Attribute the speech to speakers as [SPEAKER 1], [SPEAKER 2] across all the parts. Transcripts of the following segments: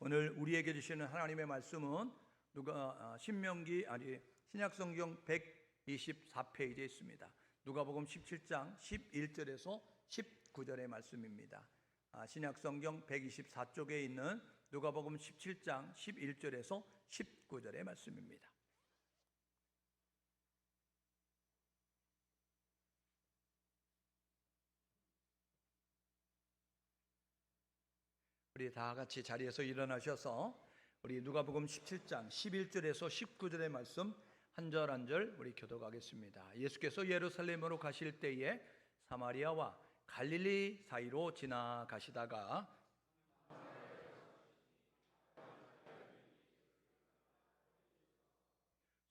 [SPEAKER 1] 오늘 우리에게 주시는 하나님의 말씀은 신약성경 124페이지에 있습니다. 누가복음 17장 11절에서 19절의 말씀입니다. 신약성경 124쪽에 있는 누가복음 17장 11절에서 19절의 말씀입니다. 우리 다 같이 자리에서 일어나셔서 우리 누가복음 17장 11절에서 19절의 말씀 한 절 한 절 우리 교독하겠습니다. 예수께서 예루살렘으로 가실 때에 사마리아와 갈릴리 사이로 지나가시다가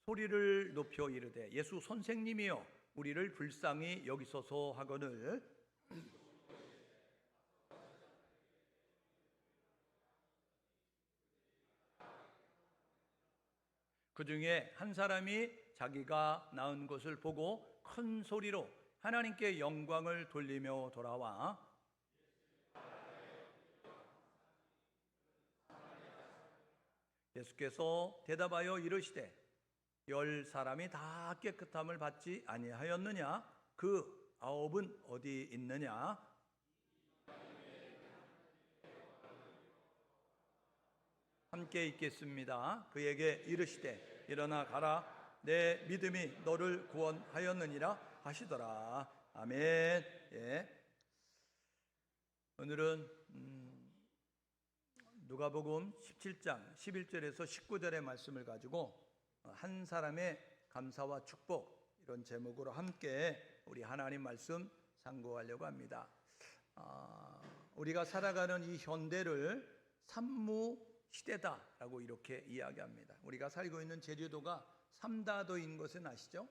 [SPEAKER 1] 소리를 높여 이르되 예수 선생님이여 우리를 불쌍히 여기소서 하거늘 그 중에 한 사람이 자기가 낳은 것을 보고 큰 소리로 하나님께 영광을 돌리며 돌아와 예수께서 대답하여 이르시되 10사람이 다 깨끗함을 받지 아니하였느냐? 그 9은 어디 있느냐? 함께 읽겠습니다. 그에게 이르시되 일어나 가라 내 믿음이 너를 구원하였느니라 하시더라. 아멘. 예. 오늘은 누가복음 17장 11절에서 19절의 말씀을 가지고 한 사람의 감사와 축복 이런 제목으로 함께 우리 하나님 말씀 상고하려고 합니다. 우리가 살아가는 이 현대를 산무 시대다라고 이렇게 이야기합니다. 우리가 살고 있는 제주도가 삼다도인 것은 아시죠?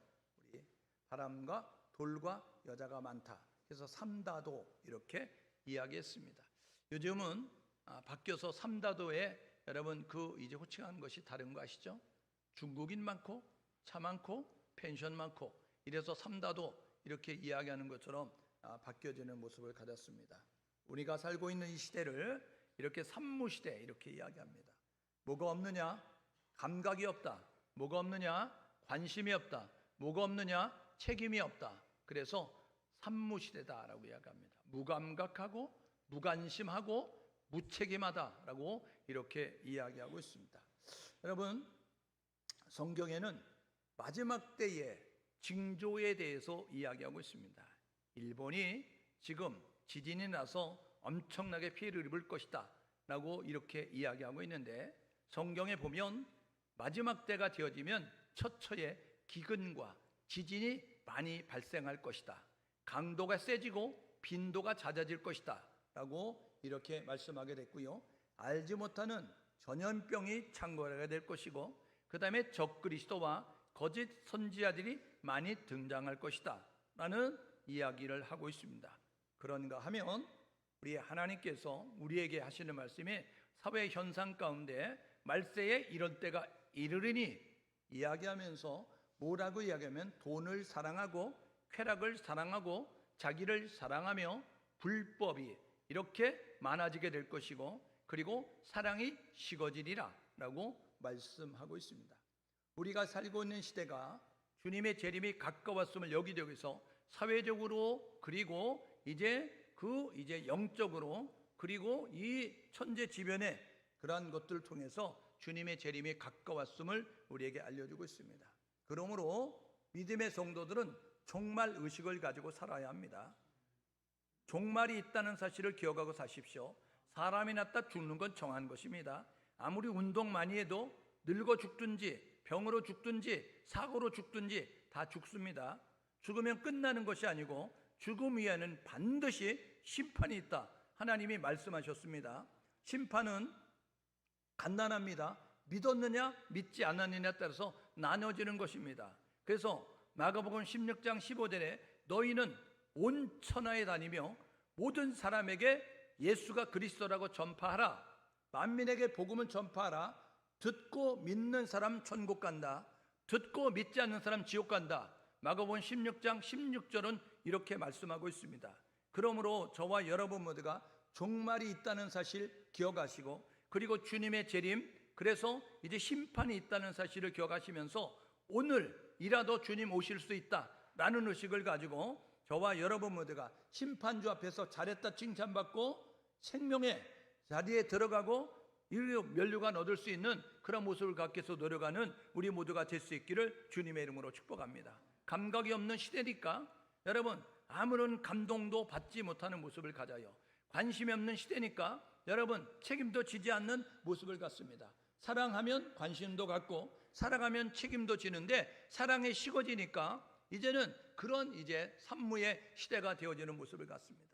[SPEAKER 1] 우리 바람과 돌과 여자가 많다. 그래서 삼다도 이렇게 이야기했습니다. 요즘은 바뀌어서 삼다도에 여러분 이제 호칭하는 것이 다른 거 아시죠? 중국인 많고 차 많고 펜션 많고 이래서 삼다도 이렇게 이야기하는 것처럼 바뀌어지는 모습을 가졌습니다. 우리가 살고 있는 이 시대를 이렇게 산무시대 이렇게 이야기합니다. 뭐가 없느냐? 감각이 없다. 뭐가 없느냐? 관심이 없다. 뭐가 없느냐? 책임이 없다. 그래서 산무시대다라고 이야기합니다. 무감각하고 무관심하고 무책임하다라고 이렇게 이야기하고 있습니다. 여러분, 성경에는 마지막 때의 징조에 대해서 이야기하고 있습니다. 일본이 지금 지진이 나서 엄청나게 피해를 입을 것이다 라고 이렇게 이야기하고 있는데, 성경에 보면 마지막 때가 되어지면 처처에 기근과 지진이 많이 발생할 것이다, 강도가 세지고 빈도가 잦아질 것이다 라고 이렇게 말씀하게 됐고요, 알지 못하는 전염병이 창궐하게 될 것이고, 그 다음에 적그리스도와 거짓 선지자들이 많이 등장할 것이다 라는 이야기를 하고 있습니다. 그런가 하면 우리 하나님께서 우리에게 하시는 말씀이 사회 현상 가운데 말세에 이런 때가 이르리니 이야기하면서 뭐라고 이야기하면 돈을 사랑하고 쾌락을 사랑하고 자기를 사랑하며 불법이 이렇게 많아지게 될 것이고, 그리고 사랑이 식어지리라 라고 말씀하고 있습니다. 우리가 살고 있는 시대가 주님의 재림이 가까웠음을 여기기 위해서 사회적으로, 그리고 이제 영적으로, 그리고 이 천재지변의 그러한 것들을 통해서 주님의 재림이 가까웠음을 우리에게 알려주고 있습니다. 그러므로 믿음의 성도들은 종말 의식을 가지고 살아야 합니다. 종말이 있다는 사실을 기억하고 사십시오. 사람이 났다 죽는 건 정한 것입니다. 아무리 운동 많이 해도 늙어 죽든지 병으로 죽든지 사고로 죽든지 다 죽습니다. 죽으면 끝나는 것이 아니고 죽음 위에는 반드시 심판이 있다. 하나님이 말씀하셨습니다. 심판은 간단합니다. 믿었느냐 믿지 않았느냐에 따라서 나눠지는 것입니다. 그래서 마가복음 16장 15절에 너희는 온 천하에 다니며 모든 사람에게 예수가 그리스도라고 전파하라. 만민에게 복음을 전파하라. 듣고 믿는 사람 천국 간다. 듣고 믿지 않는 사람 지옥 간다. 마가복음 16장 16절은 이렇게 말씀하고 있습니다. 그러므로 저와 여러분 모두가 종말이 있다는 사실 기억하시고, 그리고 주님의 재림, 그래서 이제 심판이 있다는 사실을 기억하시면서 오늘이라도 주님 오실 수 있다라는 의식을 가지고 저와 여러분 모두가 심판주 앞에서 잘했다 칭찬받고 생명의 자리에 들어가고 면류관 얻을 수 있는 그런 모습을 갖기 위해서 노력하는 우리 모두가 될 수 있기를 주님의 이름으로 축복합니다. 감각이 없는 시대니까 여러분 아무런 감동도 받지 못하는 모습을 가져요. 관심이 없는 시대니까 여러분 책임도 지지 않는 모습을 갖습니다. 사랑하면 관심도 갖고 사랑하면 책임도 지는데 사랑이 식어지니까 이제는 그런 이제 산무의 시대가 되어지는 모습을 갖습니다.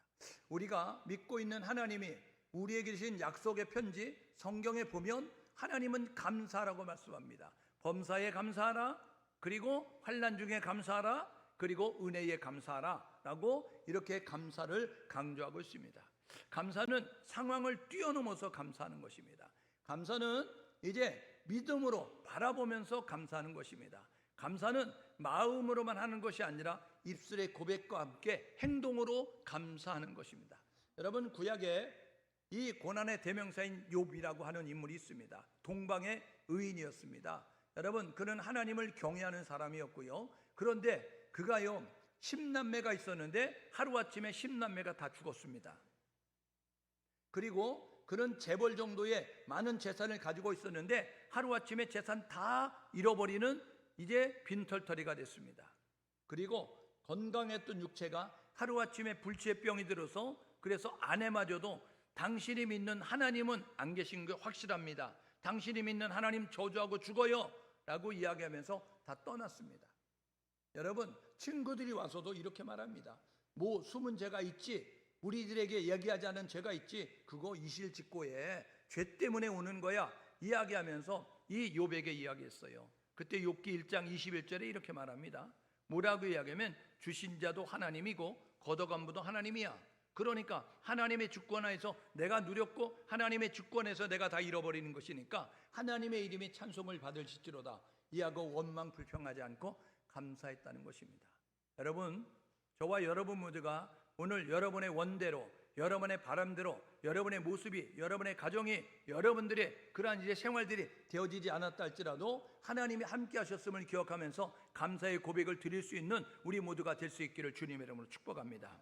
[SPEAKER 1] 우리가 믿고 있는 하나님이 우리에게 주신 약속의 편지 성경에 보면 하나님은 감사라고 말씀합니다. 범사에 감사하라, 그리고 환난 중에 감사하라, 그리고 은혜에 감사하라 라고 이렇게 감사를 강조하고 있습니다. 감사는 상황을 뛰어넘어서 감사하는 것입니다. 감사는 이제 믿음으로 바라보면서 감사하는 것입니다. 감사는 마음으로만 하는 것이 아니라 입술의 고백과 함께 행동으로 감사하는 것입니다. 여러분 구약에 이 고난의 대명사인 욥이라고 하는 인물이 있습니다. 동방의 의인이었습니다. 여러분 그는 하나님을 경외하는 사람이었고요. 그런데 그가요 10남매가 있었는데 하루아침에 10남매가 다 죽었습니다. 그리고 그는 재벌 정도의 많은 재산을 가지고 있었는데 하루아침에 재산 다 잃어버리는 이제 빈털터리가 됐습니다. 그리고 건강했던 육체가 하루아침에 불치병이 들어서 그래서 아내마저도 당신이 믿는 하나님은 안 계신 게 확실합니다. 당신이 믿는 하나님 저주하고 죽어요 라고 이야기하면서 다 떠났습니다. 여러분 친구들이 와서도 이렇게 말합니다. 뭐 숨은 죄가 있지, 우리들에게 얘기하지 않은 죄가 있지, 그거 이실직고에 죄 때문에 오는 거야 이야기하면서 이 욥에게 이야기했어요. 그때 욥기 1장 21절에 이렇게 말합니다. 뭐라고 이야기하면 주신 자도 하나님이고 걷어간부도 하나님이야. 그러니까 하나님의 주권하에서 내가 누렸고 하나님의 주권에서 내가 다 잃어버리는 것이니까 하나님의 이름이 찬송을 받을지로다 이하고 원망 불평하지 않고 감사했다는 것입니다. 여러분 저와 여러분 모두가 오늘 여러분의 원대로, 여러분의 바람대로, 여러분의 모습이, 여러분의 가정이, 여러분들의 그러한 이제 생활들이 되어지지 않았다 할지라도 하나님이 함께 하셨음을 기억하면서 감사의 고백을 드릴 수 있는 우리 모두가 될 수 있기를 주님의 이름으로 축복합니다.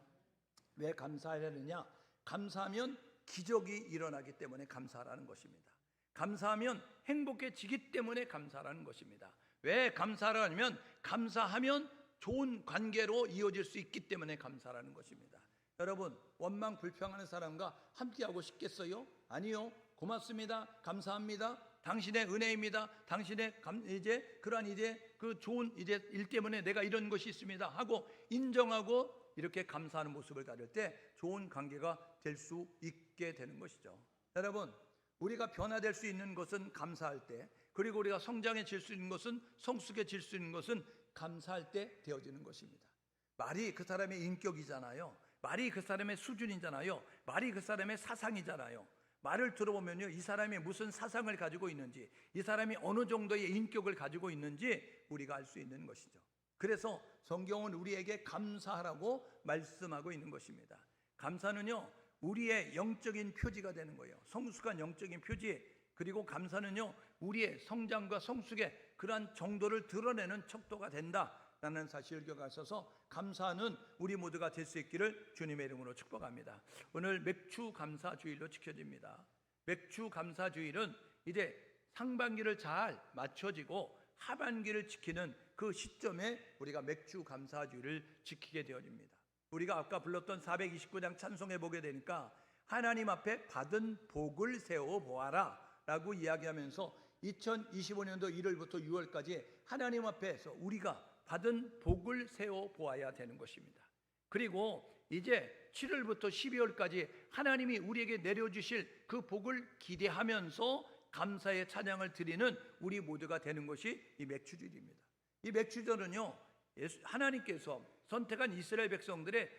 [SPEAKER 1] 왜 감사하느냐? 감사하면 기적이 일어나기 때문에 감사하라는 것입니다. 감사하면 행복해지기 때문에 감사하라는 것입니다. 왜 감사하냐면 감사하면 좋은 관계로 이어질 수 있기 때문에 감사하라는 것입니다. 여러분 원망 불평하는 사람과 함께하고 싶겠어요? 아니요. 고맙습니다. 감사합니다. 당신의 은혜입니다. 당신의 이제 그러한 이제 그 좋은 이제 일 때문에 내가 이런 것이 있습니다 하고 인정하고 이렇게 감사하는 모습을 가질 때 좋은 관계가 될 수 있게 되는 것이죠. 여러분 우리가 변화될 수 있는 것은 감사할 때, 그리고 우리가 성장해질 수 있는 것은, 성숙해질 수 있는 것은 감사할 때 되어지는 것입니다. 말이 그 사람의 인격이잖아요. 말이 그 사람의 수준이잖아요. 말이 그 사람의 사상이잖아요. 말을 들어보면요 이 사람이 무슨 사상을 가지고 있는지, 이 사람이 어느 정도의 인격을 가지고 있는지 우리가 알 수 있는 것이죠. 그래서 성경은 우리에게 감사하라고 말씀하고 있는 것입니다. 감사는요 우리의 영적인 표지가 되는 거예요. 성숙한 영적인 표지. 그리고 감사는요 우리의 성장과 성숙의 그러한 정도를 드러내는 척도가 된다라는 사실을 기억하셔서 감사는 우리 모두가 될 수 있기를 주님의 이름으로 축복합니다. 오늘 맥주 감사 주일로 지켜집니다. 맥주 감사 주일은 이제 상반기를 잘 맞춰지고 하반기를 지키는 그 시점에 우리가 맥주 감사 주일을 지키게 되어집니다. 우리가 아까 불렀던 429장 찬송해 보게 되니까 하나님 앞에 받은 복을 세워 보아라 라고 이야기하면서 2025년도 1월부터 6월까지 하나님 앞에서 우리가 받은 복을 세워 보아야 되는 것입니다. 그리고 이제 7월부터 12월까지 하나님이 우리에게 내려주실 그 복을 기대하면서 감사의 찬양을 드리는 우리 모두가 되는 것이 이 맥주절입니다. 이 맥주절은요 하나님께서 선택한 이스라엘 백성들의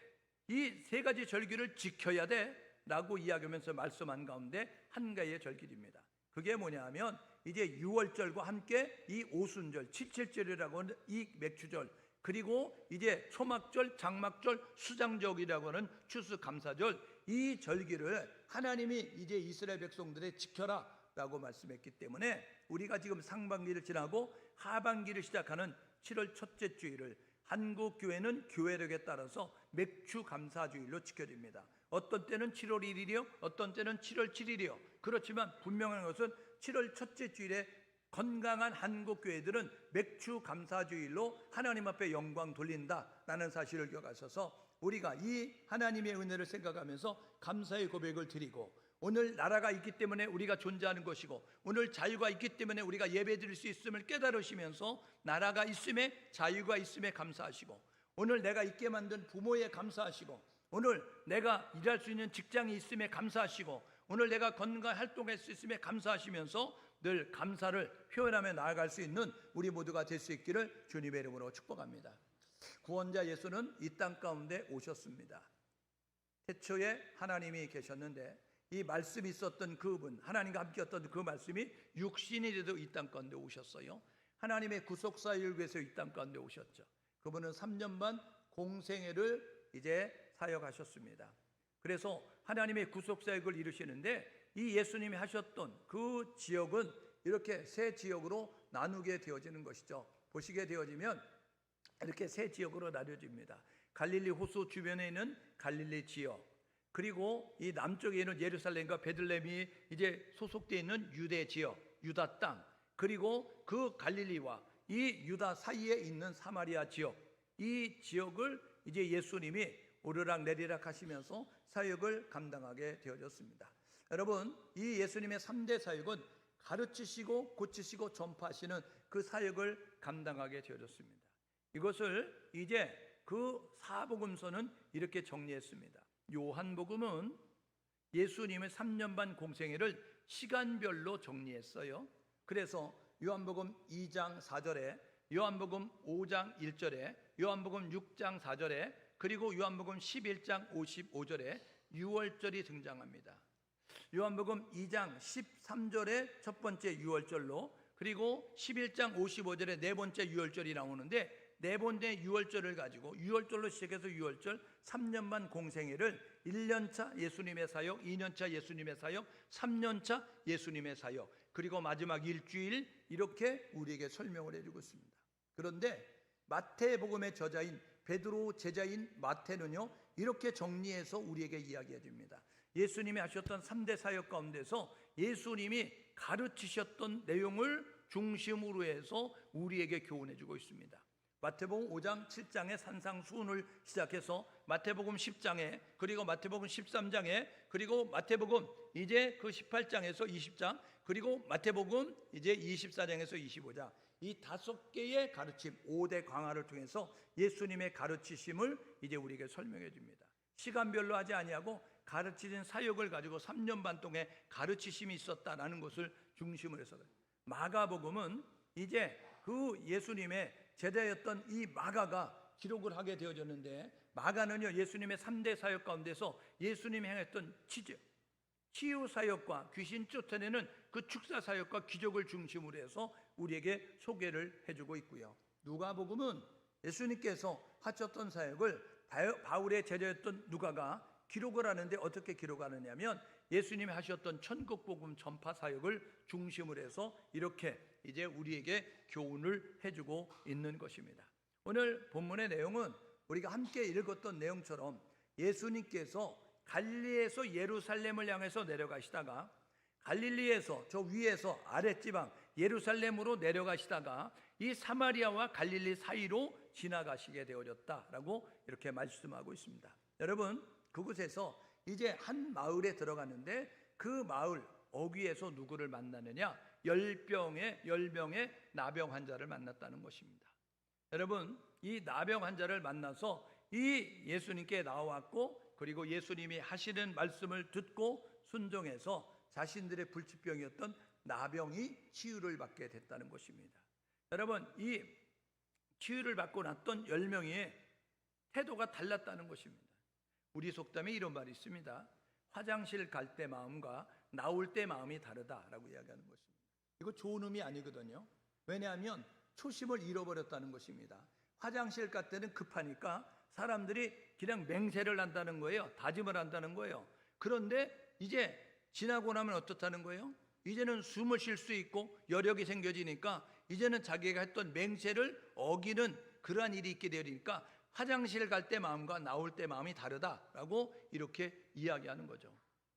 [SPEAKER 1] 이 세 가지 절기를 지켜야 돼 라고 이야기하면서 말씀한 가운데 한 가지의 절기입니다. 그게 뭐냐 하면 이제 6월절과 함께 이 오순절, 칠칠절이라고 하는 이 맥주절, 그리고 이제 초막절, 장막절, 수장절이라고 하는 추수감사절, 이 절기를 하나님이 이제 이스라엘 백성들의 지켜라 라고 말씀했기 때문에 우리가 지금 상반기를 지나고 하반기를 시작하는 7월 첫째 주일을 한국 교회는 교회력에 따라서 맥주 감사주일로 지켜집니다. 어떤 때는 7월 1일이요, 어떤 때는 7월 7일이요. 그렇지만 분명한 것은 7월 첫째 주일에 건강한 한국 교회들은 맥주 감사주일로 하나님 앞에 영광 돌린다라는 사실을 기억하셔서 우리가 이 하나님의 은혜를 생각하면서 감사의 고백을 드리고, 오늘 나라가 있기 때문에 우리가 존재하는 것이고, 오늘 자유가 있기 때문에 우리가 예배드릴 수 있음을 깨달으시면서 나라가 있음에, 자유가 있음에 감사하시고, 오늘 내가 있게 만든 부모에 감사하시고, 오늘 내가 일할 수 있는 직장이 있음에 감사하시고, 오늘 내가 건강 활동할 수 있음에 감사하시면서 늘 감사를 표현하며 나아갈 수 있는 우리 모두가 될 수 있기를 주님의 이름으로 축복합니다. 구원자 예수는 이 땅 가운데 오셨습니다. 태초에 하나님이 계셨는데 이 말씀이 있었던 그분, 하나님과 함께였던 그 말씀이 육신이 돼도 이 땅 가운데 오셨어요. 하나님의 구속사역을 위해서 이 땅 가운데 오셨죠. 그분은 3년 반 공생애를 이제 사역하셨습니다. 그래서 하나님의 구속사역을 이루시는데 이 예수님이 하셨던 그 지역은 이렇게 세 지역으로 나누게 되어지는 것이죠. 보시게 되어지면 이렇게 세 지역으로 나뉘어집니다. 갈릴리 호수 주변에 있는 갈릴리 지역, 그리고 이 남쪽에 있는 예루살렘과 베들레헴이 이제 소속되어 있는 유대 지역, 유다 땅, 그리고 그 갈릴리와 이 유다 사이에 있는 사마리아 지역, 이 지역을 이제 예수님이 오르락 내리락 하시면서 사역을 감당하게 되어졌습니다. 여러분, 이 예수님의 3대 사역은 가르치시고 고치시고 전파하시는 그 사역을 감당하게 되어졌습니다. 이것을 이제 그 사복음서는 이렇게 정리했습니다. 요한복음은 예수님의 3년 반 공생애를 시간별로 정리했어요. 그래서 요한복음 2장 4절에, 요한복음 5장 1절에, 요한복음 6장 4절에, 그리고 요한복음 11장 55절에 유월절이 등장합니다. 요한복음 2장 13절에 첫 번째 유월절로, 그리고 11장 55절에 네 번째 유월절이 나오는데, 네 번째 유월절을 가지고 유월절로 시작해서 유월절 3년 반 공생애를 1년차 예수님의 사역, 2년차 예수님의 사역, 3년차 예수님의 사역, 그리고 마지막 일주일, 이렇게 우리에게 설명을 해주고 있습니다. 그런데 마태복음의 저자인 베드로 제자인 마태는요, 이렇게 정리해서 우리에게 이야기해 줍니다. 예수님이 하셨던 3대 사역 가운데서 예수님이 가르치셨던 내용을 중심으로 해서 우리에게 교훈해 주고 있습니다. 마태복음 5장 7장의 산상수훈을 시작해서 마태복음 10장에, 그리고 마태복음 13장에, 그리고 마태복음 이제 그 18장에서 20장, 그리고 마태복음 이제 24장에서 25장, 이 5개의 가르침, 5대 강화를 통해서 예수님의 가르치심을 이제 우리에게 설명해 줍니다. 시간별로 하지 아니하고 가르치는 사역을 가지고 3년 반 동안 가르치심이 있었다라는 것을 중심으로 해서, 마가복음은 이제 그 예수님의 제자였던 이 마가가 기록을 하게 되어졌는데, 마가는요, 예수님의 3대 사역 가운데서 예수님이 행했던 치유 사역과 귀신 쫓아내는 그 축사 사역과 기적을 중심으로 해서 우리에게 소개를 해주고 있고요. 누가복음은 예수님께서 하셨던 사역을 바울의 제자였던 누가가 기록을 하는데, 어떻게 기록하느냐면 예수님이 하셨던 천국복음 전파 사역을 중심으로 해서 이렇게 이제 우리에게 교훈을 해주고 있는 것입니다. 오늘 본문의 내용은 우리가 함께 읽었던 내용처럼 예수님께서 갈릴리에서 예루살렘을 향해서 내려가시다가, 갈릴리에서 저 위에서 아랫지방 예루살렘으로 내려가시다가 이 사마리아와 갈릴리 사이로 지나가시게 되어졌다라고 이렇게 말씀하고 있습니다. 여러분, 그곳에서 이제 한 마을에 들어가는데, 그 마을 어귀에서 누구를 만나느냐? 10명의 나병 환자를 만났다는 것입니다. 여러분, 이 나병 환자를 만나서 이 예수님께 나와왔고, 그리고 예수님이 하시는 말씀을 듣고 순종해서 자신들의 불치병이었던 나병이 치유를 받게 됐다는 것입니다. 여러분, 이 치유를 받고 났던 10명의 태도가 달랐다는 것입니다. 우리 속담에 이런 말이 있습니다. 화장실 갈 때 마음과 나올 때 마음이 다르다라고 이야기하는 것입니다. 이거 좋은 의미 아니거든요. 왜냐하면 초심을 잃어버렸다는 것입니다. 화장실 갈 때는 급하니까 사람들이 그냥 맹세를 한다는 거예요. 다짐을 한다는 거예요. 그런데 이제 지나고 나면 어떻다는 거예요? 이제는 숨을 쉴 수 있고 여력이 생겨지니까 이제는 자기가 했던 맹세를 어기는 그러한 일이 있게 되니까 화장실 갈 때 마음과 나올 때 마음이 다르다라고 이렇게 이야기하는 거죠.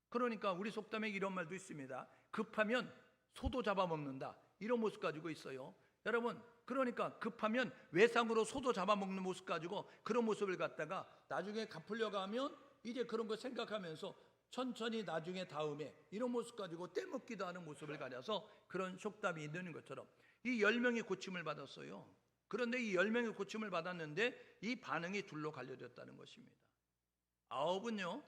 [SPEAKER 1] 그러니까 우리 속담에 이런 말도 있습니다. 급하면 소도 잡아먹는다, 이런 모습 가지고 있어요. 여러분, 그러니까 급하면 외상으로 소도 잡아먹는 모습 가지고 그런 모습을 갖다가 나중에 갚으려고 하면 이제 그런 거 생각하면서 천천히 나중에 다음에 이런 모습 가지고 떼먹기도 하는 모습을 가져서 그런 속담이 있는 것처럼 이 10명이 고침을 받았어요. 그런데 이 10명이 고침을 받았는데 이 반응이 둘로 갈려졌다는 것입니다. 9은요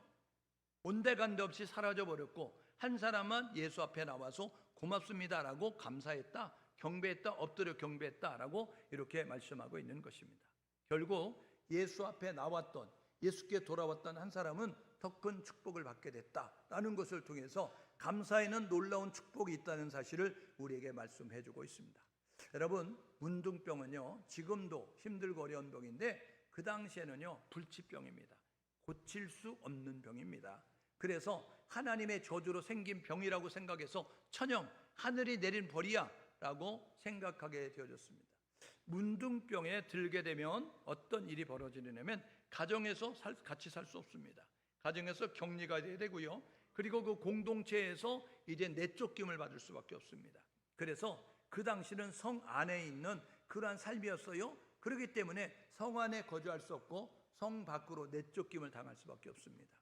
[SPEAKER 1] 온데간데 없이 사라져버렸고, 한 사람만 예수 앞에 나와서 고맙습니다라고 감사했다, 경배했다, 엎드려 경배했다라고 이렇게 말씀하고 있는 것입니다. 결국 예수 앞에 나왔던, 예수께 돌아왔던 한 사람은 더 큰 축복을 받게 됐다라는 것을 통해서 감사에는 놀라운 축복이 있다는 사실을 우리에게 말씀해 주고 있습니다. 여러분, 문둥병은요 지금도 힘들고 어려운 병인데 그 당시에는요 불치병입니다. 고칠 수 없는 병입니다. 그래서 하나님의 저주로 생긴 병이라고 생각해서 천영, 하늘이 내린 벌이야 라고 생각하게 되어졌습니다. 문둥병에 들게 되면 어떤 일이 벌어지냐면 가정에서 같이 살 수 없습니다. 가정에서 격리가 돼야 되고요, 그리고 그 공동체에서 이제 내쫓김을 받을 수밖에 없습니다. 그래서 그 당시는 성 안에 있는 그러한 삶이었어요. 그렇기 때문에 성 안에 거주할 수 없고 성 밖으로 내쫓김을 당할 수밖에 없습니다.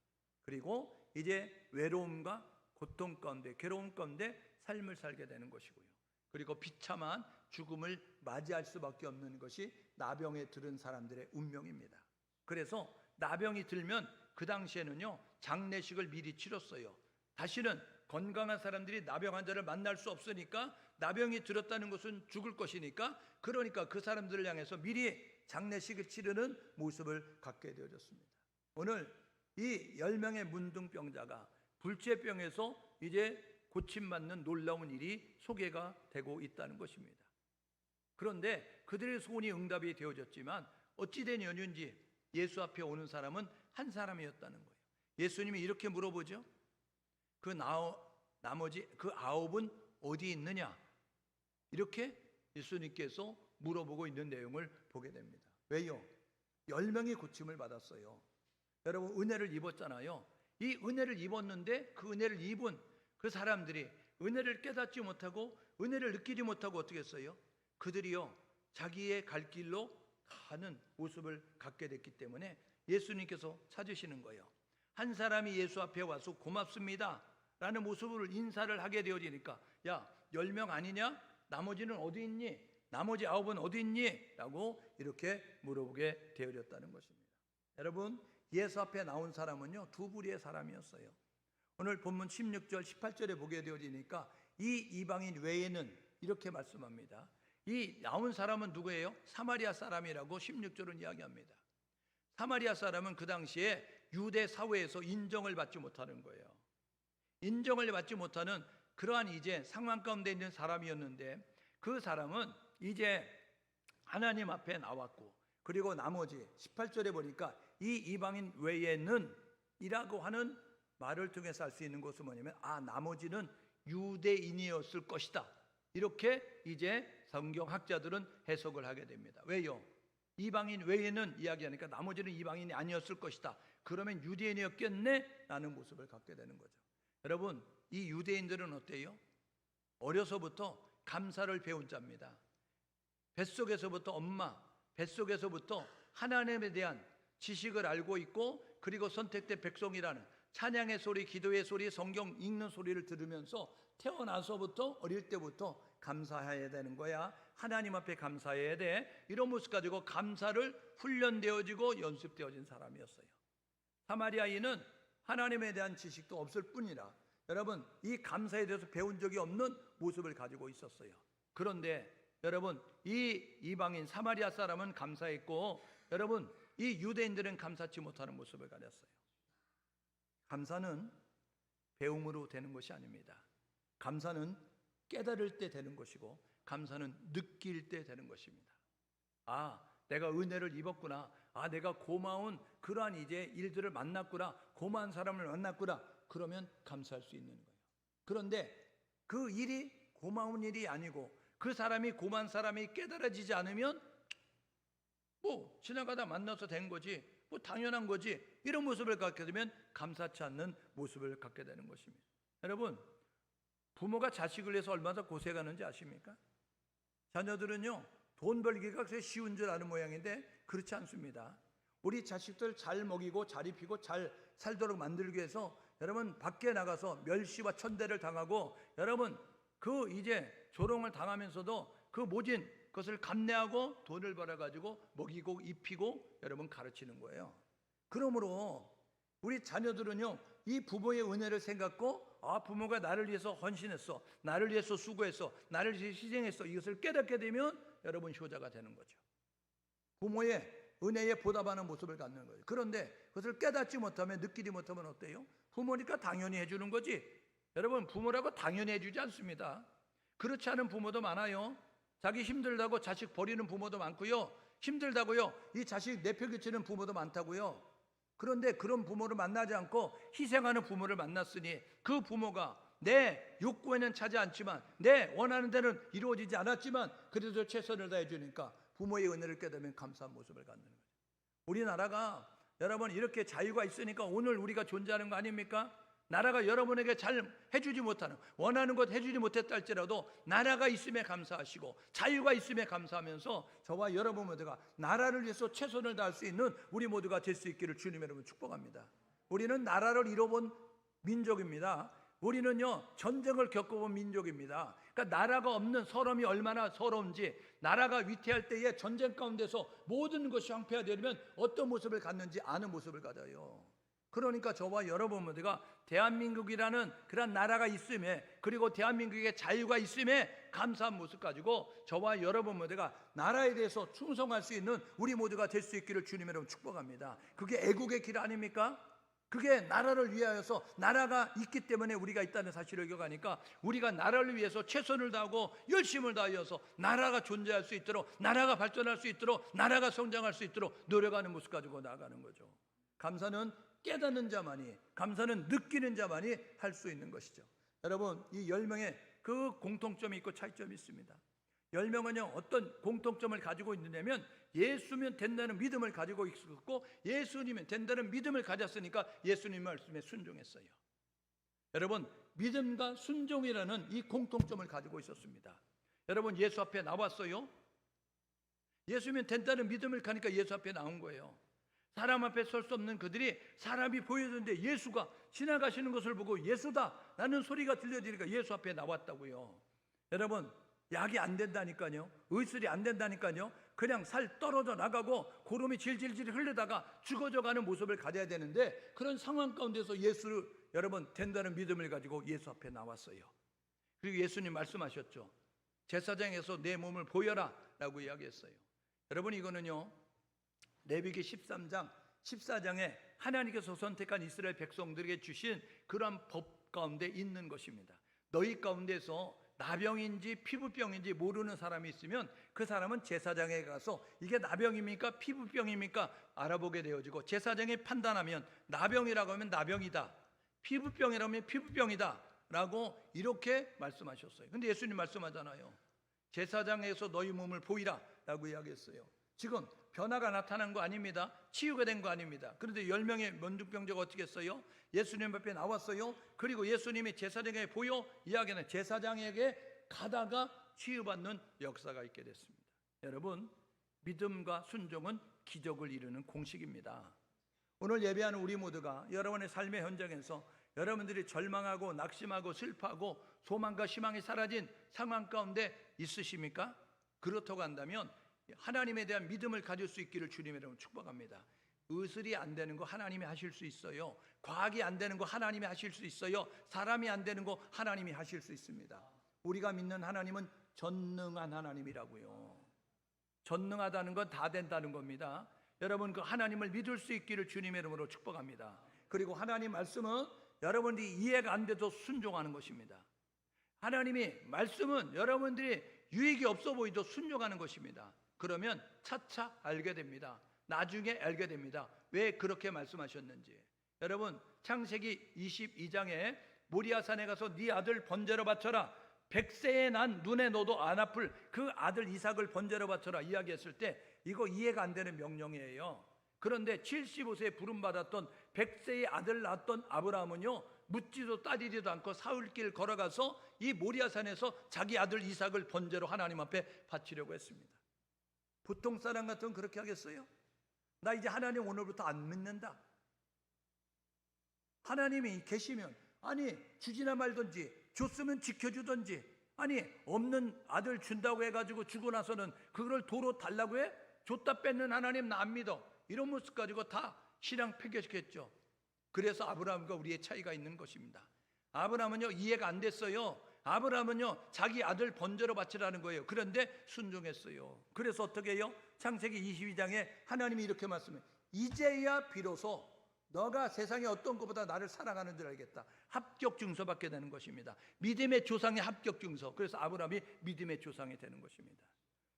[SPEAKER 1] 그리고 이제 외로움과 고통 가운데, 괴로움 가운데 삶을 살게 되는 것이고요, 그리고 비참한 죽음을 맞이할 수밖에 없는 것이 나병에 들은 사람들의 운명입니다. 그래서 나병이 들면 그 당시에는요 장례식을 미리 치렀어요. 다시는 건강한 사람들이 나병 환자를 만날 수 없으니까, 나병이 들었다는 것은 죽을 것이니까, 그러니까 그 사람들을 향해서 미리 장례식을 치르는 모습을 갖게 되어졌습니다. 오늘 이 10명의 문둥병자가 불치병에서 이제 고침받는 놀라운 일이 소개가 되고 있다는 것입니다. 그런데 그들의 소원이 응답이 되어졌지만 어찌된 연유인지 예수 앞에 오는 사람은 한 사람이었다는 거예요. 예수님이 이렇게 물어보죠. 나머지 그 9은 어디 있느냐? 이렇게 예수님께서 물어보고 있는 내용을 보게 됩니다. 왜요? 10명이 고침을 받았어요. 여러분, 은혜를 입었잖아요. 이 은혜를 입었는데 그 은혜를 입은 그 사람들이 은혜를 깨닫지 못하고 은혜를 느끼지 못하고 어떻게 했어요? 그들이요 자기의 갈 길로 가는 모습을 갖게 됐기 때문에 예수님께서 찾으시는 거예요. 한 사람이 예수 앞에 와서 고맙습니다 라는 모습으로 인사를 하게 되어지니까, 야 10명 아니냐? 나머지는 어디 있니? 나머지 9은 어디 있니? 라고 이렇게 물어보게 되어졌다는 것입니다. 여러분, 예수 앞에 나온 사람은요 두 부류의 사람이었어요. 오늘 본문 16절 18절에 보게 되어지니까 이 이방인 외에는 이렇게 말씀합니다. 이 나온 사람은 누구예요? 사마리아 사람이라고 16절은 이야기합니다. 사마리아 사람은 그 당시에 유대 사회에서 인정을 받지 못하는 거예요. 인정을 받지 못하는 그러한 이제 상황 가운데 있는 사람이었는데, 그 사람은 이제 하나님 앞에 나왔고, 그리고 나머지 18절에 보니까 이 이방인 외에는 이라고 하는 말을 통해서 알 수 있는 것은 뭐냐면, 나머지는 유대인이었을 것이다, 이렇게 이제 성경학자들은 해석을 하게 됩니다. 왜요? 이방인 외에는 이야기하니까 나머지는 이방인이 아니었을 것이다, 그러면 유대인이었겠네 라는 모습을 갖게 되는 거죠. 여러분, 이 유대인들은 어때요? 어려서부터 감사를 배운 자입니다. 뱃속에서부터 뱃속에서부터 하나님에 대한 지식을 알고 있고, 그리고 선택된 백성이라는 찬양의 소리, 기도의 소리, 성경 읽는 소리를 들으면서 태어나서부터, 어릴 때부터 감사해야 되는 거야, 하나님 앞에 감사해야 돼, 이런 모습 가지고 감사를 훈련되어지고 연습되어진 사람이었어요. 사마리아인은 하나님에 대한 지식도 없을 뿐이라 여러분 이 감사에 대해서 배운 적이 없는 모습을 가지고 있었어요. 그런데 여러분, 이 이방인 사마리아 사람은 감사했고, 여러분 이 유대인들은 감사치 못하는 모습을 가졌어요. 감사는 배움으로 되는 것이 아닙니다. 감사는 깨달을 때 되는 것이고, 감사는 느낄 때 되는 것입니다. 내가 은혜를 입었구나, 내가 고마운 그러한 이제 일들을 만났구나, 고마운 사람을 만났구나, 그러면 감사할 수 있는 거예요. 그런데 그 일이 고마운 일이 아니고 그 사람이 고마운 사람이 깨달아지지 않으면 뭐 지나가다 만나서 된 거지, 뭐 당연한 거지, 이런 모습을 갖게 되면 감사치 않는 모습을 갖게 되는 것입니다. 여러분, 부모가 자식을 위해서 얼마나 고생하는지 아십니까? 자녀들은요, 돈 벌기가 그렇게 쉬운 줄 아는 모양인데 그렇지 않습니다. 우리 자식들 잘 먹이고 잘 입히고 잘 살도록 만들기 위해서 여러분 밖에 나가서 멸시와 천대를 당하고, 여러분 그 이제 조롱을 당하면서도 그 모진 것을 감내하고 돈을 벌어가지고 먹이고 입히고 여러분 가르치는 거예요. 그러므로 우리 자녀들은요, 이 부모의 은혜를 생각하고, 아, 부모가 나를 위해서 헌신했어, 나를 위해서 수고했어, 나를 위해서 희생했어, 이것을 깨닫게 되면 여러분 효자가 되는 거죠. 부모의 은혜에 보답하는 모습을 갖는 거예요. 그런데 그것을 깨닫지 못하면, 느끼지 못하면 어때요? 부모니까 당연히 해주는 거지. 여러분, 부모라고 당연히 해주지 않습니다. 그렇지 않은 부모도 많아요. 자기 힘들다고 자식 버리는 부모도 많고요, 힘들다고요 이 자식 내팽개치는 부모도 많다고요. 그런데 그런 부모를 만나지 않고 희생하는 부모를 만났으니 그 부모가 내 욕구에는 차지 않지만, 내 원하는 대로는 이루어지지 않았지만 그래도 최선을 다해 주니까 부모의 은혜를 깨달으면 감사한 모습을 갖는 거예요. 우리나라가 여러분 이렇게 자유가 있으니까 오늘 우리가 존재하는 거 아닙니까? 나라가 여러분에게 잘 해주지 못하는, 원하는 것 해주지 못했다 할지라도 나라가 있음에 감사하시고 자유가 있음에 감사하면서 저와 여러분 모두가 나라를 위해서 최선을 다할 수 있는 우리 모두가 될 수 있기를 주님의 이름으로 축복합니다. 우리는 나라를 이뤄본 민족입니다. 우리는요, 전쟁을 겪어본 민족입니다. 그러니까 나라가 없는 서름이 얼마나 서러운지, 나라가 위태할 때에 전쟁 가운데서 모든 것이 황폐화되려면 어떤 모습을 갖는지 아는 모습을 가져요. 그러니까 저와 여러분 모두가 대한민국이라는 그런 나라가 있음에, 그리고 대한민국의 자유가 있음에 감사한 모습 가지고 저와 여러분 모두가 나라에 대해서 충성할 수 있는 우리 모두가 될 수 있기를 주님의 이름으로 축복합니다. 그게 애국의 길 아닙니까? 그게 나라를 위하여서, 나라가 있기 때문에 우리가 있다는 사실을 기억하니까 우리가 나라를 위해서 최선을 다하고 열심을 다하여서 나라가 존재할 수 있도록, 나라가 발전할 수 있도록, 나라가 성장할 수 있도록 노력하는 모습 가지고 나아가는 거죠. 감사는 깨닫는 자만이, 감사는 느끼는 자만이 할 수 있는 것이죠. 여러분, 이 10명의 그 공통점이 있고 차이점이 있습니다. 10명은요, 어떤 공통점을 가지고 있느냐면 예수면 된다는 믿음을 가지고 있었고, 예수님은 된다는 믿음을 가졌으니까 예수님 말씀에 순종했어요. 여러분, 믿음과 순종이라는 이 공통점을 가지고 있었습니다. 여러분, 예수 앞에 나왔어요. 예수면 된다는 믿음을 가니까 예수 앞에 나온 거예요. 사람 앞에 설 수 없는 그들이 사람이 보여줬는데 예수가 지나가시는 것을 보고 예수다 라는 소리가 들려지니까 예수 앞에 나왔다고요. 여러분, 약이 안 된다니까요, 의술이 안 된다니까요, 그냥 살 떨어져 나가고 고름이 질질질 흐르다가 죽어져 가는 모습을 가져야 되는데, 그런 상황 가운데서 예수를, 여러분, 된다는 믿음을 가지고 예수 앞에 나왔어요. 그리고 예수님 말씀하셨죠. 제사장에서 내 몸을 보여라 라고 이야기했어요. 여러분, 이거는요, 레위기 13장 14장에 하나님께서 선택한 이스라엘 백성들에게 주신 그러한 법 가운데 있는 것입니다. 너희 가운데서 나병인지 피부병인지 모르는 사람이 있으면 그 사람은 제사장에 가서 이게 나병입니까 피부병입니까 알아보게 되어지고, 제사장이 판단하면 나병이라고 하면 나병이다, 피부병이라면 피부병이다 라고 이렇게 말씀하셨어요. 근데 예수님 말씀하잖아요. 제사장에서 너희 몸을 보이라 라고 이야기했어요. 지금 변화가 나타난 거 아닙니다. 치유가 된 거 아닙니다. 그런데 10명의 문둥병자가 어떻게 했어요? 예수님 앞에 나왔어요. 그리고 예수님이 제사장에게 보여 이야기는 제사장에게 가다가 치유받는 역사가 있게 됐습니다. 여러분, 믿음과 순종은 기적을 이루는 공식입니다. 오늘 예배하는 우리 모두가 여러분의 삶의 현장에서 여러분들이 절망하고 낙심하고 슬퍼하고 소망과 희망이 사라진 상황 가운데 있으십니까? 그렇다고 한다면 하나님에 대한 믿음을 가질 수 있기를 주님의 이름으로 축복합니다. 의술이 안 되는 거 하나님이 하실 수 있어요. 과학이 안 되는 거 하나님이 하실 수 있어요. 사람이 안 되는 거 하나님이 하실 수 있습니다. 우리가 믿는 하나님은 전능한 하나님이라고요. 전능하다는 건 다 된다는 겁니다. 여러분, 그 하나님을 믿을 수 있기를 주님의 이름으로 축복합니다. 그리고 하나님 말씀은 여러분들이 이해가 안 돼도 순종하는 것입니다. 하나님이 말씀은 여러분들이 유익이 없어 보이도 순종하는 것입니다. 그러면 차차 알게 됩니다. 나중에 알게 됩니다. 왜 그렇게 말씀하셨는지. 여러분 창세기 22장에 모리아산에 가서 네 아들 번제로 바쳐라, 100세에 난 눈에 넣어도 안 아플 그 아들 이삭을 번제로 바쳐라 이야기했을 때 이거 이해가 안 되는 명령이에요. 그런데 75세에 부름받았던 100세의 아들 낳았던 아브라함은요, 묻지도 따지지도 않고 사흘길 걸어가서 이 모리아산에서 자기 아들 이삭을 번제로 하나님 앞에 바치려고 했습니다. 보통 사람 같으면 그렇게 하겠어요? 나 이제 하나님 오늘부터 안 믿는다. 하나님이 계시면 아니 주지나 말든지 줬으면 지켜주든지, 아니 없는 아들 준다고 해가지고 주고 나서는 그걸 도로 달라고 해? 줬다 뺏는 하나님 나 안 믿어. 이런 모습 가지고 다 신앙 폐교시켰죠. 그래서 아브라함과 우리의 차이가 있는 것입니다. 아브라함은요 이해가 안 됐어요. 아브라함은요 자기 아들 번제로 바치라는 거예요. 그런데 순종했어요. 그래서 어떻게 해요? 창세기 22장에 하나님이 이렇게 말씀해요. 이제야 비로소 너가 세상의 어떤 것보다 나를 사랑하는 줄 알겠다. 합격 증서 받게 되는 것입니다. 믿음의 조상의 합격 증서. 그래서 아브라함이 믿음의 조상이 되는 것입니다.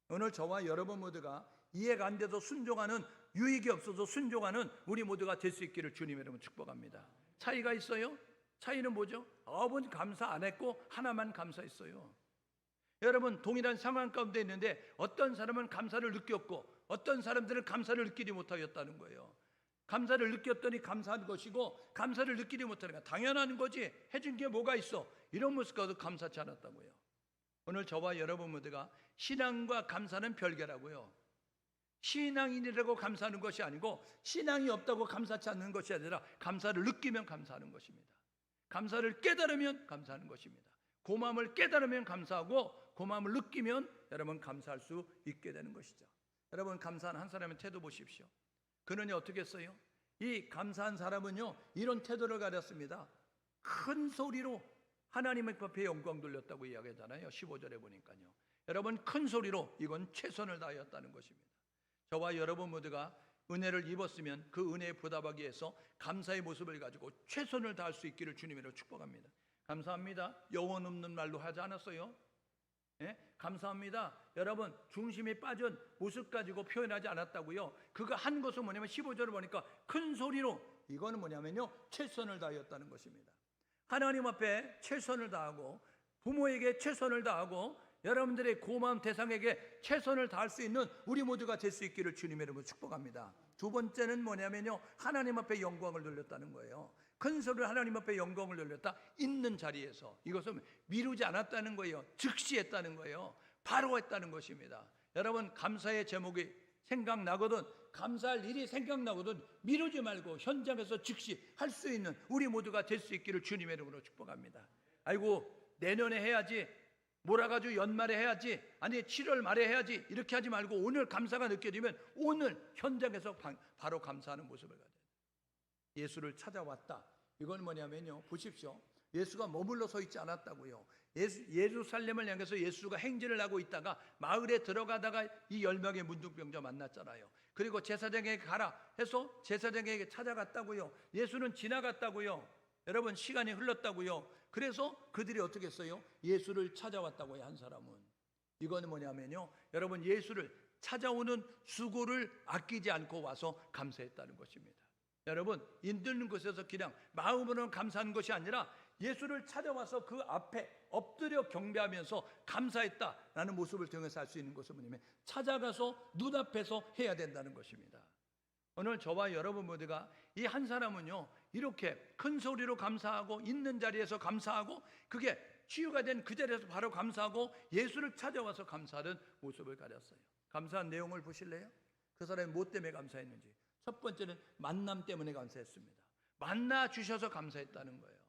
[SPEAKER 1] 오늘 저와 여러분 모두가 이해가 안 돼도 순종하는, 유익이 없어서 순종하는 우리 모두가 될 수 있기를 주님의 이름으로 축복합니다. 차이가 있어요? 차이는 뭐죠? 9번 감사 안 했고 하나만 감사했어요. 여러분 동일한 상황 가운데 있는데 어떤 사람은 감사를 느꼈고 어떤 사람들은 감사를 느끼지 못하였다는 거예요. 감사를 느꼈더니 감사한 것이고 감사를 느끼지 못하니까 당연한 거지, 해준 게 뭐가 있어, 이런 모습 가도 감사치 않았다고요. 오늘 저와 여러분 모두가 신앙과 감사는 별개라고요. 신앙인이라고 감사하는 것이 아니고 신앙이 없다고 감사치 않는 것이 아니라 감사를 느끼면 감사하는 것입니다. 감사를 깨달으면 감사하는 것입니다. 고마움을 깨달으면 감사하고 고마움을 느끼면 여러분 감사할 수 있게 되는 것이죠. 여러분 감사한 한 사람의 태도 보십시오. 그는 어떻게 했어요? 이 감사한 사람은요 이런 태도를 가졌습니다. 큰 소리로 하나님의 앞에 영광 돌렸다고 이야기하잖아요. 15절에 보니까요. 여러분 큰 소리로 이건 최선을 다하였다는 것입니다. 저와 여러분 모두가 은혜를 입었으면 그 은혜에 보답하기 위해서 감사의 모습을 가지고 최선을 다할 수 있기를 주님으로 축복합니다. 감사합니다. 영혼 없는 말로 하지 않았어요. 예? 감사합니다. 여러분 중심이 빠진 모습 가지고 표현하지 않았다고요. 그거 한 것은 뭐냐면 15절을 보니까 큰 소리로, 이거는 뭐냐면요 최선을 다하였다는 것입니다. 하나님 앞에 최선을 다하고 부모에게 최선을 다하고 여러분들의 고마운 대상에게 최선을 다할 수 있는 우리 모두가 될 수 있기를 주님의 이름으로 축복합니다. 두 번째는 뭐냐면요 하나님 앞에 영광을 돌렸다는 거예요. 큰 소리로 하나님 앞에 영광을 돌렸다. 있는 자리에서. 이것은 미루지 않았다는 거예요. 즉시 했다는 거예요. 바로 했다는 것입니다. 여러분 감사의 제목이 생각나거든, 감사할 일이 생각나거든 미루지 말고 현장에서 즉시 할 수 있는 우리 모두가 될 수 있기를 주님의 이름으로 축복합니다. 아이고 내년에 해야지, 몰아가지고 연말에 해야지, 아니 7월 말에 해야지, 이렇게 하지 말고 오늘 감사가 느껴지면 오늘 현장에서 바로 감사하는 모습을 가져야 돼요. 예수를 찾아왔다. 이건 뭐냐면요 보십시오. 예수가 머물러 서 있지 않았다고요. 예루살렘을 향해서 예수가 행진을 하고 있다가 마을에 들어가다가 이 10명의 문둥병자 만났잖아요. 그리고 제사장에게 가라 해서 제사장에게 찾아갔다고요. 예수는 지나갔다고요. 여러분 시간이 흘렀다고요. 그래서 그들이 어떻게 했어요? 예수를 찾아왔다고요. 한 사람은. 이거는 뭐냐면요 여러분 예수를 찾아오는 수고를 아끼지 않고 와서 감사했다는 것입니다. 여러분 힘든 곳에서 그냥 마음으로는 감사한 것이 아니라 예수를 찾아와서 그 앞에 엎드려 경배하면서 감사했다라는 모습을 통해서 할 수 있는 것은 뭐냐면 찾아가서 눈앞에서 해야 된다는 것입니다. 오늘 저와 여러분 모두가 이 한 사람은요 이렇게 큰 소리로 감사하고 있는 자리에서 감사하고 그게 치유가 된 그 자리에서 바로 감사하고 예수를 찾아와서 감사하는 모습을 가졌어요. 감사한 내용을 보실래요? 그 사람이 뭐 때문에 감사했는지. 첫 번째는 만남 때문에 감사했습니다. 만나 주셔서 감사했다는 거예요.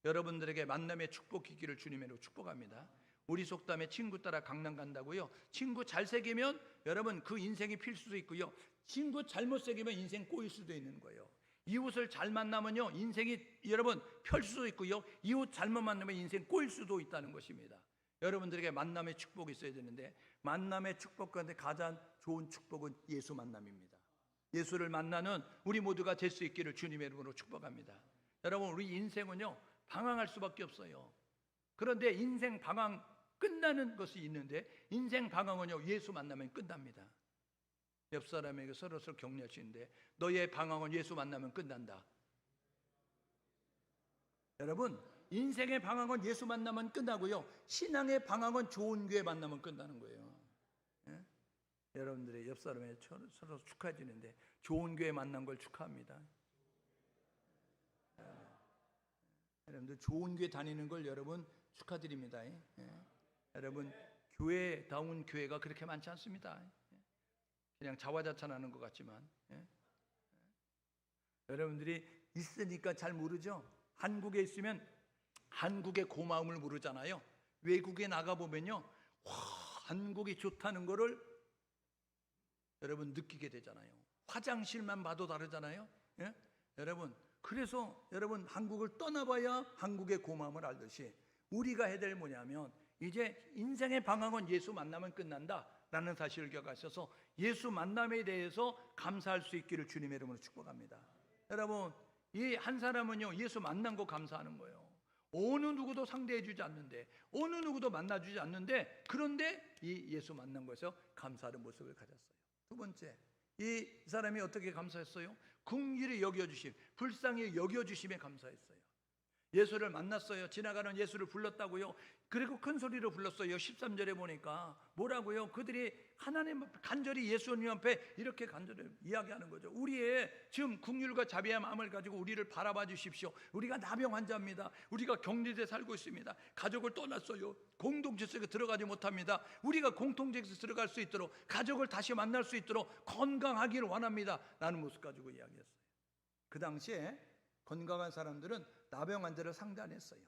[SPEAKER 1] 여러분들에게 만남의 축복 있기를 주님으로 축복합니다. 우리 속담에 친구 따라 강남 간다고요. 친구 잘 새기면 여러분 그 인생이 필 수도 있고요. 친구 잘못 새기면 인생 꼬일 수도 있는 거예요. 이웃을 잘 만나면요 인생이 여러분 펼 수도 있고요. 이웃 잘못 만나면 인생 꼬일 수도 있다는 것입니다. 여러분들에게 만남의 축복이 있어야 되는데 만남의 축복 가운데 가장 좋은 축복은 예수 만남입니다. 예수를 만나는 우리 모두가 될 수 있기를 주님의 이름으로 축복합니다. 여러분 우리 인생은요 방황할 수밖에 없어요. 그런데 인생 방황 끝나는 것이 있는데 인생 방황은요 예수 만나면 끝납니다. 옆 사람에게 서로 격려하시는데 너의 방황은 예수 만나면 끝난다. 여러분, 인생의 방황은 예수 만나면 끝나고요, 신앙의 방황은 좋은 교회 만나면 끝나는 거예요. 예? 여러분들의 옆 사람에 서로 축하해 주는데 좋은 교회 만난 걸 축하합니다. 여러분들 좋은 교회 다니는 걸 여러분 축하드립니다. 예? 여러분, 교회다운 교회가 그렇게 많지 않습니다. 그냥 자화자찬하는 것 같지만, 여러분들이 있으니까 잘 모르죠. 한국에 있으면 한국의 고마움을 모르잖아요. 외국에 나가보면요, 와, 한국이 좋다는 거를 여러분 느끼게 되잖아요. 화장실만 봐도 다르잖아요. 예? 여러분, 그래서 여러분 한국을 떠나봐야 한국의 고마움을 알듯이 우리가 해야 될 뭐냐면, 이제 인생의 방황은 예수 만나면 끝난다 라는 사실을 기억하셔서 예수 만남에 대해서 감사할 수 있기를 주님의 이름으로 축복합니다. 여러분, 이 한 사람은요, 예수 만난 거 감사하는 거예요. 어느 누구도 상대해 주지 않는데, 어느 누구도 만나주지 않는데, 그런데 이 예수 만난 것에서 감사하는 모습을 가졌어요. 두 번째, 이 사람이 어떻게 감사했어요? 긍휼히 여겨주심, 불쌍히 여겨주심에 감사했어요. 예수를 만났어요. 지나가는 예수를 불렀다고요. 그리고 큰 소리로 불렀어요. 13절에 보니까 뭐라고요? 그들이 하나님 앞에 간절히 예수님 앞에 이렇게 간절히 이야기하는 거죠. 우리의 지금 긍휼과 자비의 마음을 가지고 우리를 바라봐 주십시오. 우리가 나병 환자입니다. 우리가 격리돼 살고 있습니다. 가족을 떠났어요. 공동체 속에 들어가지 못합니다. 우리가 공동체에 들어갈 수 있도록, 가족을 다시 만날 수 있도록 건강하기를 원합니다 라는 모습 가지고 이야기했어요. 그 당시에 건강한 사람들은 나병 환자를 상대 안 했어요.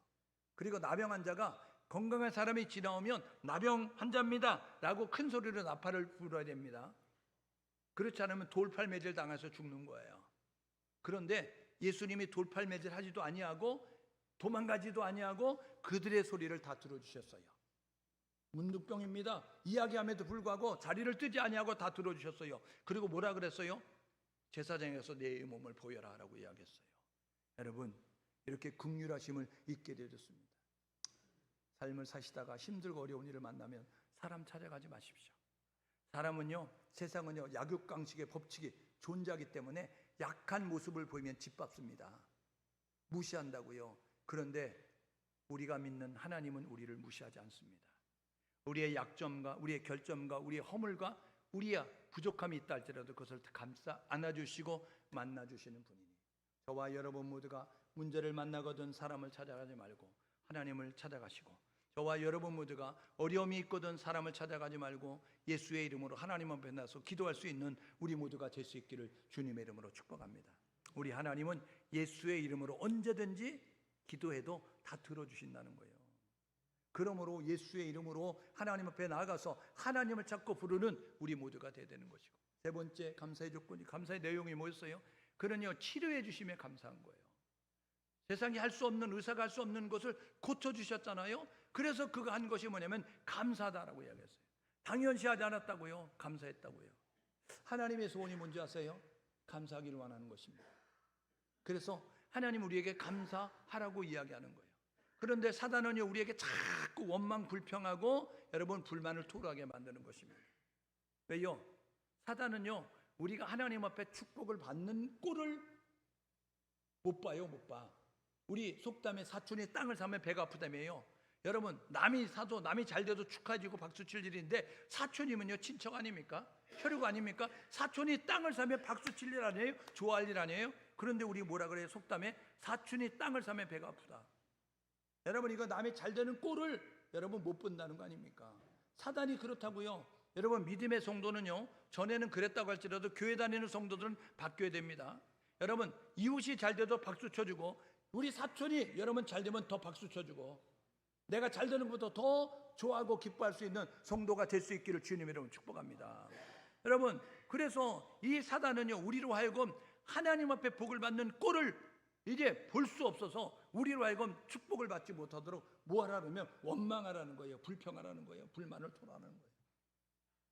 [SPEAKER 1] 그리고 나병 환자가 건강한 사람이 지나오면 나병 환자입니다 라고 큰 소리로 나팔을 불어야 됩니다. 그렇지 않으면 돌팔매질 당해서 죽는 거예요. 그런데 예수님이 돌팔매질 하지도 아니하고 도망가지도 아니하고 그들의 소리를 다 들어주셨어요. 문둥병입니다 이야기함에도 불구하고 자리를 뜨지 아니하고 다 들어주셨어요. 그리고 뭐라 그랬어요? 제사장에서 내 몸을 보여라 라고 이야기했어요. 여러분, 이렇게 긍휼하심을 잊게 되었습니다. 삶을 사시다가 힘들고 어려운 일을 만나면 사람 찾아가지 마십시오. 사람은요, 세상은요, 약육강식의 법칙이 존재하기 때문에 약한 모습을 보이면 짓밟습니다. 무시한다고요. 그런데 우리가 믿는 하나님은 우리를 무시하지 않습니다. 우리의 약점과 우리의 결점과 우리의 허물과 우리의 부족함이 있다 할지라도 그것을 감싸 안아주시고 만나주시는 분이니, 저와 여러분 모두가 문제를 만나거든 사람을 찾아가지 말고 하나님을 찾아가시고, 저와 여러분 모두가 어려움이 있거든 사람을 찾아가지 말고 예수의 이름으로 하나님 앞에 나서 기도할 수 있는 우리 모두가 될 수 있기를 주님의 이름으로 축복합니다. 우리 하나님은 예수의 이름으로 언제든지 기도해도 다 들어주신다는 거예요. 그러므로 예수의 이름으로 하나님 앞에 나아가서 하나님을 찾고 부르는 우리 모두가 되어야 되는 것이고, 세 번째 감사의 조건이, 감사의 내용이 뭐였어요? 그러니요, 치료해 주심에 감사한 거예요. 세상이 할 수 없는, 의사가 할 수 없는 것을 고쳐주셨잖아요. 그래서 그가 한 것이 뭐냐면 감사하다라고 이야기했어요. 당연시하지 않았다고요, 감사했다고요. 하나님의 소원이 뭔지 아세요? 감사하기를 원하는 것입니다. 그래서 하나님 우리에게 감사하라고 이야기하는 거예요. 그런데 사단은요, 우리에게 자꾸 원망 불평하고 여러분 불만을 토로하게 만드는 것입니다. 왜요? 사단은요, 우리가 하나님 앞에 축복을 받는 꼴을 못 봐요, 못 봐. 우리 속담에 사촌이 땅을 사면 배가 아프다며요. 여러분, 남이 사도 남이 잘 돼도 축하해주고 박수 칠 일인데, 사촌이면요 친척 아닙니까? 혈육 아닙니까? 사촌이 땅을 사면 박수 칠 일 아니에요? 좋아할 일 아니에요? 그런데 우리 뭐라 그래요? 속담에 사촌이 땅을 사면 배가 아프다. 여러분, 이거 남이 잘 되는 꼴을 여러분 못 본다는 거 아닙니까? 사단이 그렇다고요. 여러분, 믿음의 성도는요, 전에는 그랬다고 할지라도 교회 다니는 성도들은 바뀌어야 됩니다. 여러분, 이웃이 잘 돼도 박수 쳐주고, 우리 사촌이 여러분 잘 되면 더 박수 쳐주고, 내가 잘 되는 것보다 더 좋아하고 기뻐할 수 있는 성도가 될 수 있기를 주님의 이름으로 축복합니다. 여러분, 그래서 이 사단은요, 우리로 하여금 하나님 앞에 복을 받는 꼴을 이제 볼 수 없어서 우리로 하여금 축복을 받지 못하도록 뭐 하라면 원망하라는 거예요. 불평하라는 거예요. 불만을 토로하는 거예요.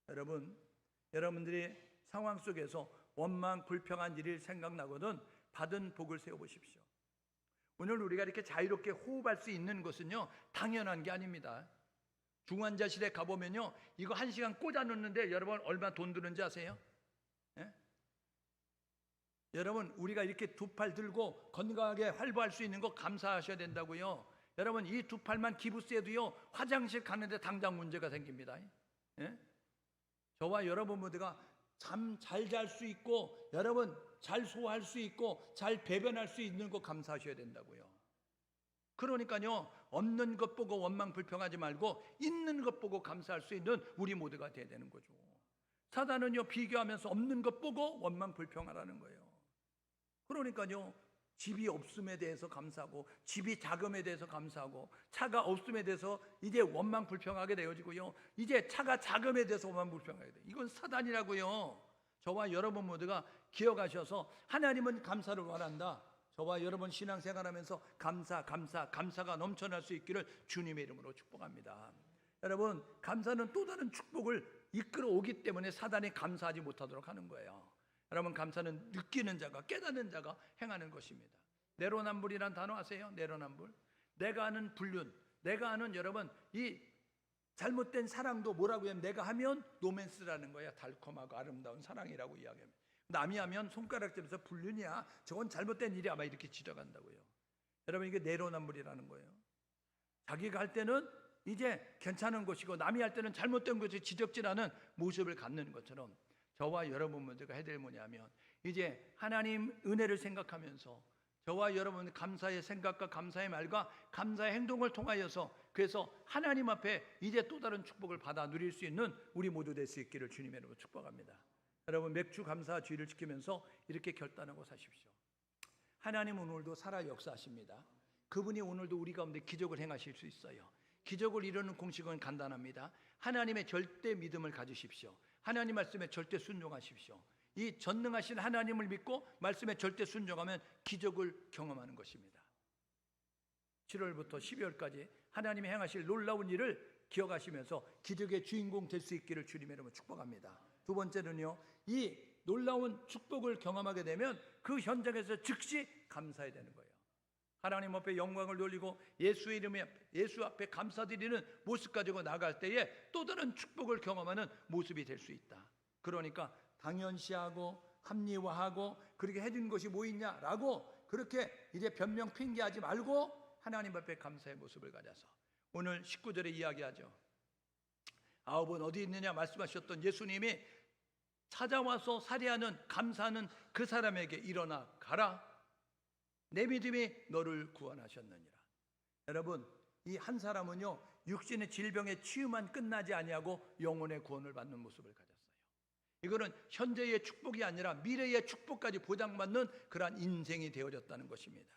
[SPEAKER 1] 여러분, 여러분들이 상황 속에서 원망 불평한 일이 생각나거든 받은 복을 세워보십시오. 오늘 우리가 이렇게 자유롭게 호흡할 수 있는 것은요, 당연한 게 아닙니다. 중환자실에 가보면요, 이거 1시간 꽂아 놓는데 여러분 얼마 돈 드는지 아세요? 예? 여러분, 우리가 이렇게 두 팔 들고 건강하게 활보할 수 있는 거 감사하셔야 된다고요. 여러분, 이 두 팔만 기부세도요, 화장실 가는데 당장 문제가 생깁니다. 예? 저와 여러분 모두가 잠 잘 잘 수 있고, 여러분 잘 소화할 수 있고, 잘 배변할 수 있는 거 감사하셔야 된다고요. 그러니까요, 없는 것 보고 원망 불평하지 말고 있는 것 보고 감사할 수 있는 우리 모두가 돼야 되는 거죠. 사단은요, 비교하면서 없는 것 보고 원망 불평하라는 거예요. 그러니까요, 집이 없음에 대해서 감사하고, 집이 작음에 대해서 감사하고, 차가 없음에 대해서 이제 원망 불평하게 되어지고요, 이제 차가 작음에 대해서 원망 불평하게 돼요. 이건 사단이라고요. 저와 여러분 모두가 기억하셔서 하나님은 감사를 원한다. 저와 여러분 신앙생활하면서 감사가 넘쳐날 수 있기를 주님의 이름으로 축복합니다. 여러분, 감사는 또 다른 축복을 이끌어 오기 때문에 사단이 감사하지 못하도록 하는 거예요. 여러분, 감사는 느끼는 자가, 깨닫는 자가 행하는 것입니다. 내로남불이란 단어 아세요? 내로남불. 내가 아는 불륜, 내가 아는 여러분 이 잘못된 사랑도 뭐라고 하면, 내가 하면 로맨스라는 거야. 달콤하고 아름다운 사랑이라고 이야기합니다. 남이 하면 손가락질해서 불륜이야, 저건 잘못된 일이야, 막 이렇게 지적한다고요. 여러분, 이게 내로남불이라는 거예요. 자기가 할 때는 이제 괜찮은 것이고, 남이 할 때는 잘못된 것을 지적질하는 모습을 갖는 것처럼, 저와 여러분 모두가 해야 될 뭐냐면, 이제 하나님 은혜를 생각하면서 저와 여러분 감사의 생각과 감사의 말과 감사의 행동을 통하여서, 그래서 하나님 앞에 이제 또 다른 축복을 받아 누릴 수 있는 우리 모두 될 수 있기를 주님의 이름으로 축복합니다. 여러분, 맥주 감사 주의를 지키면서 이렇게 결단하고 사십시오. 하나님은 오늘도 살아 역사하십니다. 그분이 오늘도 우리 가운데 기적을 행하실 수 있어요. 기적을 이루는 공식은 간단합니다. 하나님의 절대 믿음을 가지십시오. 하나님 말씀에 절대 순종하십시오. 이 전능하신 하나님을 믿고 말씀에 절대 순종하면 기적을 경험하는 것입니다. 7월부터 12월까지 하나님이 행하실 놀라운 일을 기억하시면서 기적의 주인공 될 수 있기를 주님의 이름으로 축복합니다. 두 번째는요, 이 놀라운 축복을 경험하게 되면 그 현장에서 즉시 감사해야 되는 거예요. 하나님 앞에 영광을 돌리고 예수의 이름에, 예수 앞에 감사드리는 모습 가지고 나갈 때에 또 다른 축복을 경험하는 모습이 될 수 있다. 그러니까 당연시하고 합리화하고 그렇게 해준 것이 뭐 있냐라고 그렇게 이제 변명 핑계하지 말고 하나님 앞에 감사의 모습을 가져서, 오늘 19절에 이야기하죠. 아홉은 어디 있느냐 말씀하셨던 예수님이 찾아와서 살해하는, 감사하는 그 사람에게 일어나 가라, 내 믿음이 너를 구원하셨느니라. 여러분, 이 한 사람은요, 육신의 질병의 치유만 끝나지 아니하고 영혼의 구원을 받는 모습을 가졌어요. 이거는 현재의 축복이 아니라 미래의 축복까지 보장받는 그러한 인생이 되어졌다는 것입니다.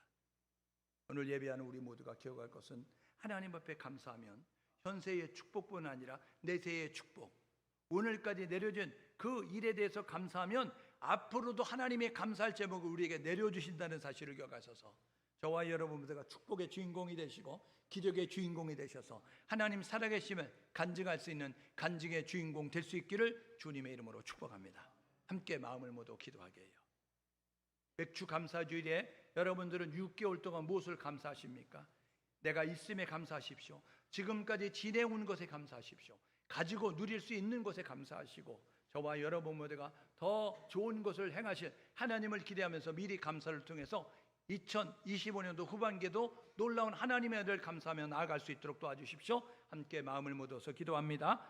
[SPEAKER 1] 오늘 예배하는 우리 모두가 기억할 것은, 하나님 앞에 감사하면 현세의 축복뿐 아니라 내세의 축복, 오늘까지 내려진 그 일에 대해서 감사하면 앞으로도 하나님의 감사할 제목을 우리에게 내려주신다는 사실을 기억하셔서, 저와 여러분 모두가 축복의 주인공이 되시고 기적의 주인공이 되셔서 하나님 살아계심을 간증할 수 있는 간증의 주인공 될 수 있기를 주님의 이름으로 축복합니다. 함께 마음을 모두 기도하게 해요. 맥주 감사주일에 여러분들은 6개월 동안 무엇을 감사하십니까? 내가 있음에 감사하십시오. 지금까지 지내온 것에 감사하십시오. 가지고 누릴 수 있는 것에 감사하시고, 저와 여러분 모두가 더 좋은 것을 행하실 하나님을 기대하면서 미리 감사를 통해서 2025년도 후반기에도 놀라운 하나님의 은혜를 감사하며 나아갈 수 있도록 도와주십시오. 함께 마음을 모아서 기도합니다.